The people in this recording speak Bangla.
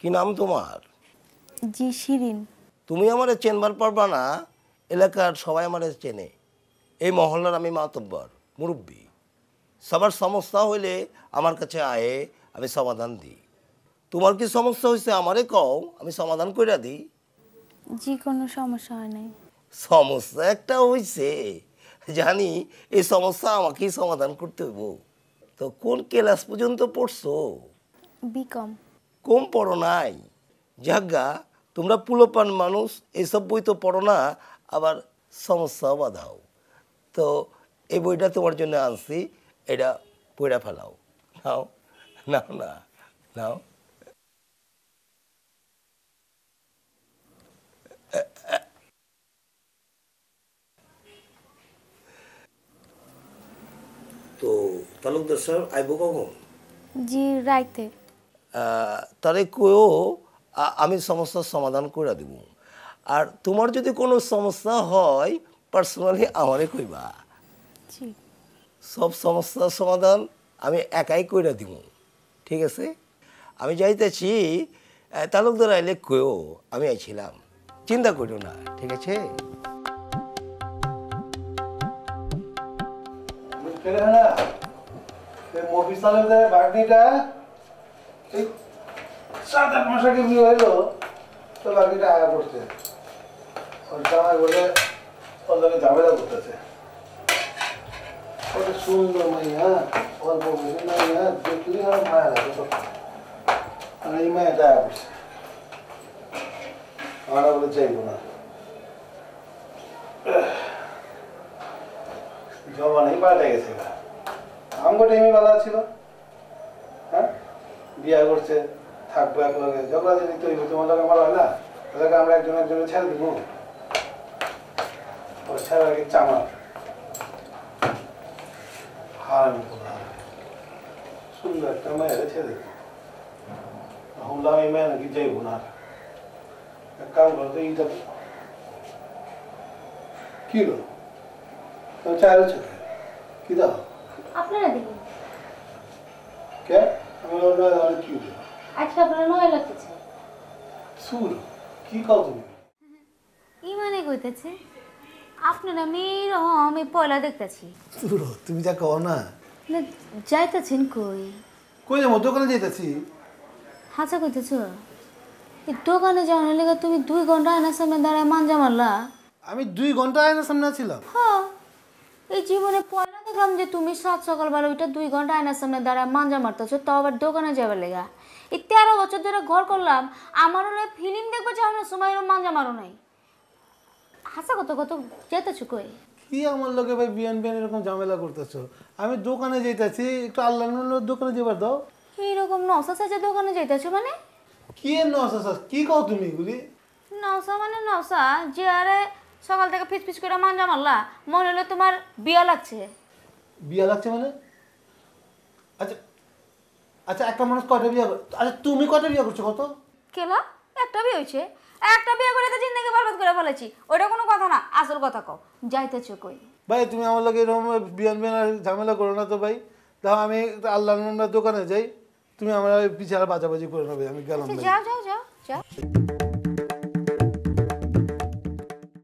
কি নাম তোমার? জি শিরিন। তুমি আমারে চেনবার পারবা না, এলাকার সবাই আমারে চেনে। এই মহল্লার আমি মাতব্বর, মুরব্বী। সবার সমস্যা হইলে আমার কাছে আয়ে, আমি সমাধান দিই। তোমার কি সমস্যা হয়েছে আমারে কও, আমি সমাধান কইরা দিই। জি কোনো সমস্যা হয় নাই। সমস্যা একটা হইছে, জানি এই সমস্যা আমাকেই সমাধান করতে হইব। তো কোন ক্লাস পর্যন্ত পড়ছো? বিকম। কম পড়ো নাই? জাগা, তোমরা পুলোপান মানুষ, এইসব বই তো পড়ো না, আবার সমস্যা বাধাও। তো এই বইটা তোমার জন্য আনছি, এটা পড়া ফেলাও। নাও নাও না, নাও। তো তালুকদার স্যার আইব কখন? জি রাইতে। তারে কয়েও আমি সমস্যার সমাধান করে দিব। আর তোমার যদি কোনো সমস্যা হয় পার্সোনালি আমারে কইবা। জি। সব সমস্যার সমাধান আমি একাই কইরা দিব, ঠিক আছে? আমি যাইতেছি, তালুকদার আইলে কয়েও আমি আইছিলাম, চিন্তা করো না, ঠিক আছে? মফিসালের বাগনিটা এই 7-8 মাস আগে বিয়ে হইলো, তো বাগনিটা আয়া পড়ছে। ওর জামাই বলে ওর লোকে ঝামেলা করতেছে। ওটা সুন্দর মাইয়া, অল্প বয়সী মাইয়া, দেখলি আমার মায়া লাগে সব। আর এই মায়াটা আয়া পড়ছে, আমরা বলে চাইবো না। জবানেই পাল্টে গেছে। আমগো টাইমে ভালো ছিল, হ্যাঁ? বিয়া করছে, থাকবো এক লগে, ঝগড়া যদি তৈরি তোমার লগে ভালো হয় না, তাহলে আমরা একজন একজনের ছেড়ে দিব। ওর ছেড়ে আগে চামা হারামি সুন্দর একটা মেয়েরে ছেড়ে দিব। হুমলাম এই মেয়ে নাকি যাইব না। এক কাম করতো এইটা কি হলো, তুমি চাইলে ছেড়ে কি দাও আপনারা দেখুন। কে আমি অনেক কি হলো আজকে আপনারা নয় লাগতেছে। সুর কি কও তুমি? ই মানে কইতেছে আপনারা মেয়ের আমি পয়লা দেখতেছি। সুর তুমি যা কও না। যাইতেছেন কই? কই যাবো, দোকানে যাইতেছি। হাসা কইতেছ? এই দোকানে যাওয়ার লেগে তুমি 2 ঘন্টা আয়নার সামনে দাঁড়ায় মাঞ্জা মারলা? আমি 2 ঘন্টা আয়নার সামনে ছিলাম। হ্যাঁ, এই জীবনে পয়লা দেখলাম যে তুমি সাত সকালবেলা ওইটা 2 ঘন্টা আয়নার সামনে দাঁড়ায় মাঞ্জা মারতেছো, তাও আবার দোকানে যাবার লেগা। এই 13 বছর ধরে ঘর করলাম, আমার হলে ফিল্ম দেখবো যাওয়ার সময় মাঞ্জা মারো নাই। হাসা কত কত যেতেছো কই? কি আমার লোকে ভাই বিয়ান বিয়ান এরকম ঝামেলা করতেছো? আমি দোকানে যাইতেছি, একটু আল্লাহ দোকানে যাবার দাও। এইরকম নসা সাজা দোকানে যাইতেছো মানে? কি নসা কি কও তুমি এগুলি? নসা মানে নসা, যে আরে সকাল থেকে ফিস ফিস করে মাঞ্জা মারলা, মনে হলো তোমার বিয়া লাগছে। বিয়া লাগছে মানে? আচ্ছা আচ্ছা, একটা মানুষ কয়টা বিয়া করে? আচ্ছা তুমি কয়টা বিয়া করছো কত? কেলা একটা বিয়ে হয়েছে, একটা বিয়ে করে তো জিন্দগি বরবাদ করে ফেলেছি। ওটা কোনো কথা না, আসল কথা কও, যাইতেছো কই? ভাই তুমি আমার লোকে এরকম বিয়ান বিয়ান ঝামেলা করো না তো ভাই। দাও আমি আল্লাহ দোকানে যাই, তুমি আমার পিছিয়ে আর বাজাবাজি করে নেবে, আমি গেলাম। যাও যাও যাও যাও।